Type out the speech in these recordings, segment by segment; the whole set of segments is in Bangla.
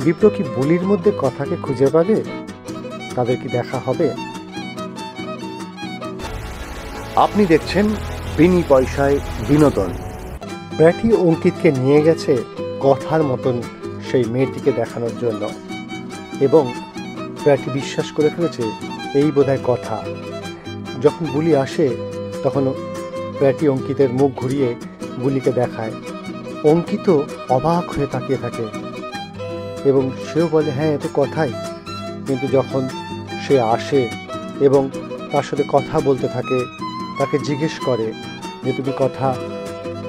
বিপ্র কি বুলির মধ্যে কথাকে খুঁজে পাবে? তাদের কি দেখা হবে? আপনি দেখছেন বিনি পয়সায় বিনোদন। ব্র্যাটি অঙ্কিতকে নিয়ে গেছে কথার মতন সেই মেয়েটিকে দেখানোর জন্য, এবং ব্র্যাটি বিশ্বাস করে ফেলেছে এই বোধহয় কথা। যখন বুলি আসে তখন ব্র্যাটি অঙ্কিতের মুখ ঘুরিয়ে বুলিকে দেখায়। অঙ্কিত অবাক হয়ে তাকিয়ে থাকে এবং সেও বলে হ্যাঁ এ তো কথাই। কিন্তু যখন সে আসে এবং তার সাথে কথা বলতে থাকে, তাকে জিজ্ঞেস করে যে তুমি কথা,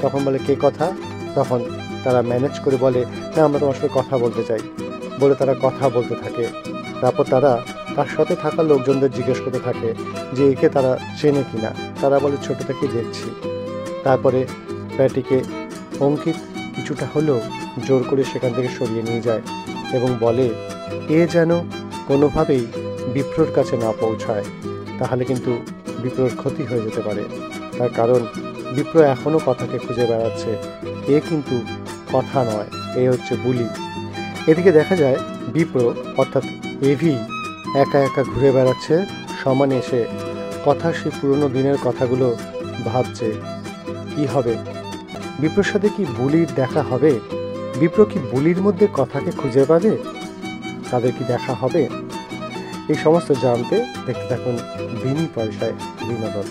তখন বলে কে কথা? তখন তারা ম্যানেজ করে বলে না আমরা তোমার সাথে কথা বলতে চাই, বলে তারা কথা বলতে থাকে। তারপর তারা তার সাথে থাকা লোকজনদের জিজ্ঞেস করতে থাকে যে একে তারা চেনে কিনা। তারা বলে ছোট থেকে দেখছি। তারপরে ব্র্যাটিকে অঙ্কিত কিছুটা হলেও জোর করে সেখান থেকে সরিয়ে নিয়ে যায় এবং বলে এ যেন কোনোভাবেই বিপ্রর কাছে না পৌঁছায়, তাহলে কিন্তু বিপ্রর ক্ষতি হয়ে যেতে পারে। তার কারণ বিপ্র এখনও কথাকে খুঁজে বেড়াচ্ছে। এ কিন্তু কথা নয়, এ হচ্ছে বুলি। এদিকে দেখা যায় বিপ্র অর্থাৎ এভি একা একা ঘুরে বেড়াচ্ছে সমানে, এসে কথার সেই পুরনো দিনের কথাগুলো ভাবছে কি হবে। বিপ্রর সাথে কি বুলির দেখা হবে? বিপ্র কি বুলির মধ্যে কথাকে খুঁজে পাবে? তাদের কি দেখা হবে? এই সমস্ত জানতে দেখতে থাকুন বিনি পয়সায় বিনোদন।